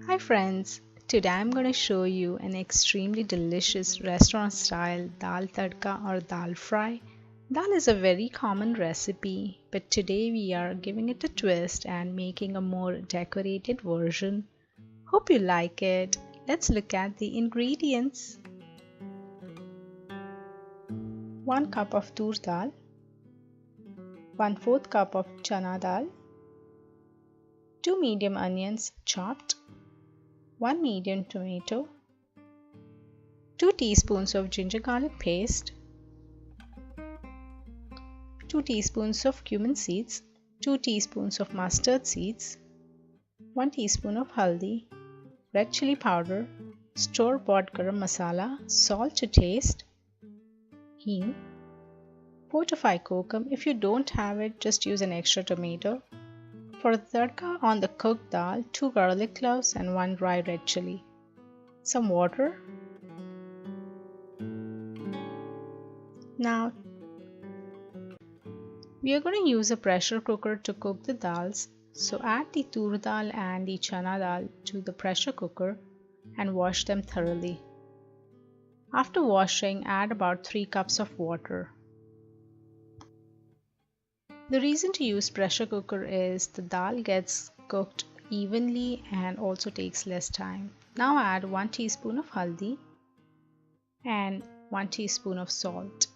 Hi friends, today I'm going to show you an extremely delicious restaurant style dal tadka or dal fry. Dal is a very common recipe, but today we are giving it a twist and making a more decorated version. Hope you like it. Let's look at the ingredients. 1 cup of Toor Dal, 1/4 cup of Chana Dal, 2 medium onions chopped, 1 medium tomato, 2 teaspoons of ginger garlic paste, 2 teaspoons of cumin seeds, 2 teaspoons of mustard seeds, 1 teaspoon of haldi, red chili powder, store-bought garam masala, salt to taste, ghee, 4 to 5 kokum. If you don't have it, just use an extra tomato. For the tadka on the cooked dal, 2 garlic cloves and 1 dry red chili. Some water. Now, we are going to use a pressure cooker to cook the dals. So add the Toor Dal and the Chana Dal to the pressure cooker and wash them thoroughly. After washing, add about 3 cups of water. The reason to use pressure cooker is the dal gets cooked evenly and also takes less time. Now add 1 teaspoon of haldi and 1 teaspoon of salt.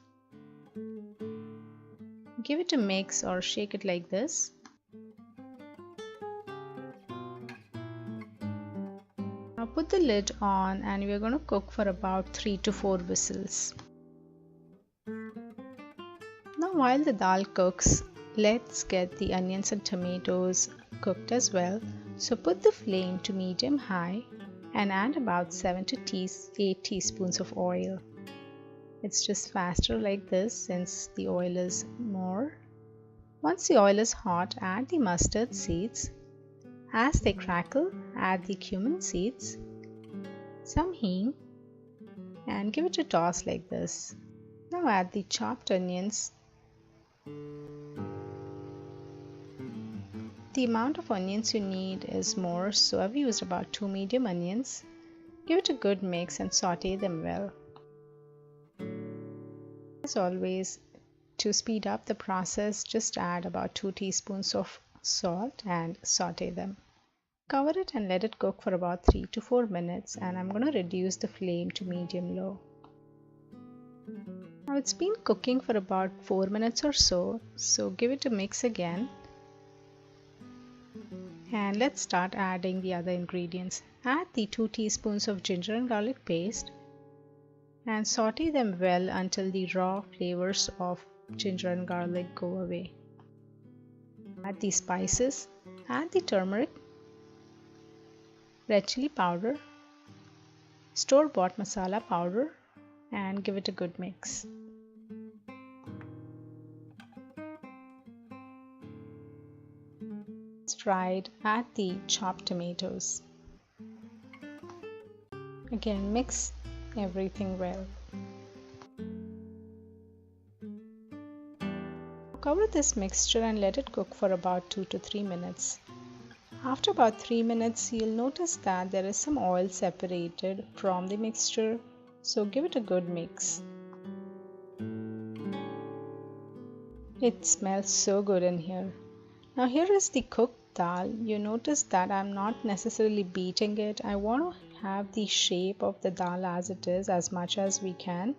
Give it a mix or shake it like this. Now put the lid on and we are going to cook for about 3 to 4 whistles. Now while the dal cooks, let's get the onions and tomatoes cooked as well. So put the flame to medium high and add about 7 to 8 teaspoons of oil. It's just faster like this since the oil is more. Once the oil is hot, add the mustard seeds. As they crackle, add the cumin seeds, some ghee, and give it a toss like this. Now add the chopped onions. The amount of onions you need is more, so I've used about 2 medium onions. Give it a good mix and saute them well. As always, to speed up the process, just add about 2 teaspoons of salt and saute them. Cover it and let it cook for about 3 to 4 minutes, and I'm going to reduce the flame to medium-low. Now it's been cooking for about 4 minutes or so, so give it a mix again. And let's start adding the other ingredients. Add the 2 teaspoons of ginger and garlic paste and saute them well until the raw flavors of ginger and garlic go away. Add the spices, add the turmeric, red chili powder, store-bought masala powder, and give it a good mix. Fried, add the chopped tomatoes. Again, mix everything well. Cover this mixture and let it cook for about 2 to 3 minutes. After about 3 minutes, you'll notice that there is some oil separated from the mixture, so give it a good mix. It smells so good in here. Now here is the cooked dal. You notice that I'm not necessarily beating it. I want to have the shape of the dal as it is as much as we can.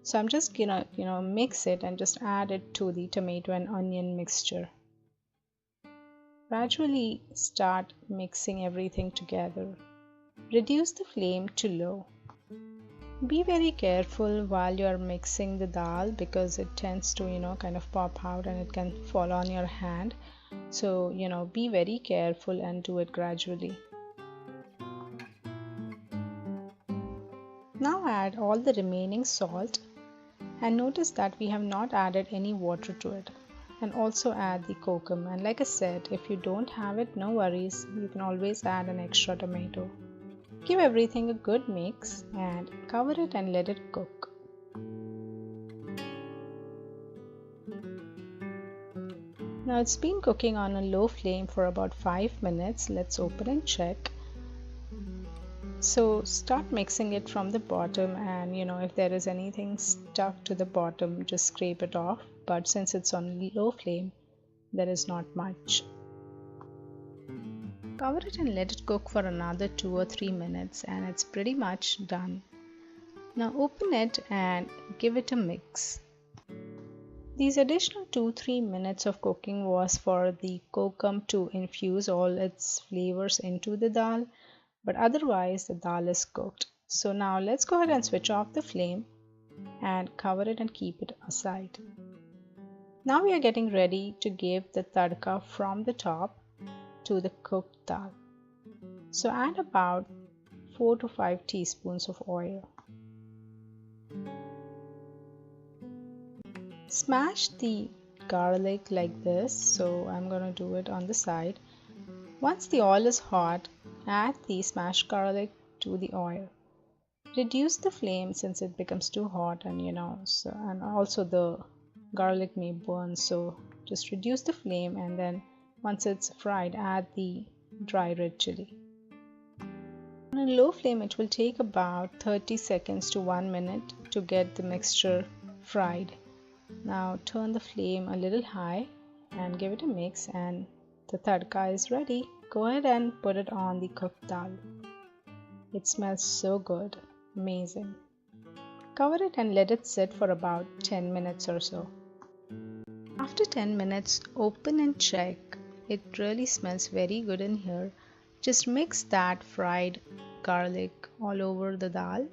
So I'm just gonna mix it and just add it to the tomato and onion mixture. Gradually start mixing everything together. Reduce the flame to low. Be very careful while you are mixing the dal because it tends to kind of pop out and it can fall on your hand. So be very careful and do it gradually. Now add all the remaining salt and notice that we have not added any water to it. And also add the kokum, and like I said, if you don't have it, no worries, you can always add an extra tomato. Give everything a good mix and cover it and let it cook. Now it's been cooking on a low flame for about 5 minutes. Let's open and check. So start mixing it from the bottom, and if there is anything stuck to the bottom, just scrape it off. But since it's on low flame, there is not much. Cover it and let it cook for another 2 or 3 minutes, and it's pretty much done. Now open it and give it a mix. These additional 2-3 minutes of cooking was for the kokum to infuse all its flavors into the dal, but otherwise the dal is cooked. So now let's go ahead and switch off the flame and cover it and keep it aside. Now we are getting ready to give the tadka from the top to the cooked dal. So add about 4 to 5 teaspoons of oil. Smash the garlic like this, so I'm going to do it on the side. Once the oil is hot, add the smashed garlic to the oil. Reduce the flame since it becomes too hot, and and also the garlic may burn, so just reduce the flame, and then once it's fried, add the dry red chili. On a low flame, it will take about 30 seconds to 1 minute to get the mixture fried. Now turn the flame a little high and give it a mix, and the tadka is ready. Go ahead and put it on the cooked dal. It smells so good, amazing. Cover it and let it sit for about 10 minutes or so. After 10 minutes, open and check. It really smells very good in here. Just mix that fried garlic all over the dal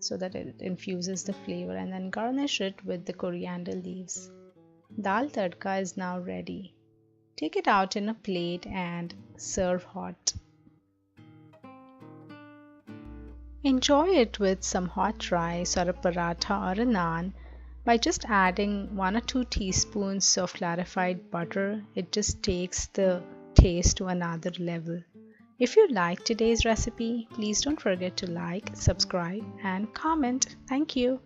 so that it infuses the flavor, and then garnish it with the coriander leaves. Dal tadka is now ready. Take it out in a plate and serve hot. Enjoy it with some hot rice or a paratha or a naan by just adding 1 or 2 teaspoons of clarified butter. It just takes the taste to another level. If you liked today's recipe, please don't forget to like, subscribe, and comment. Thank you.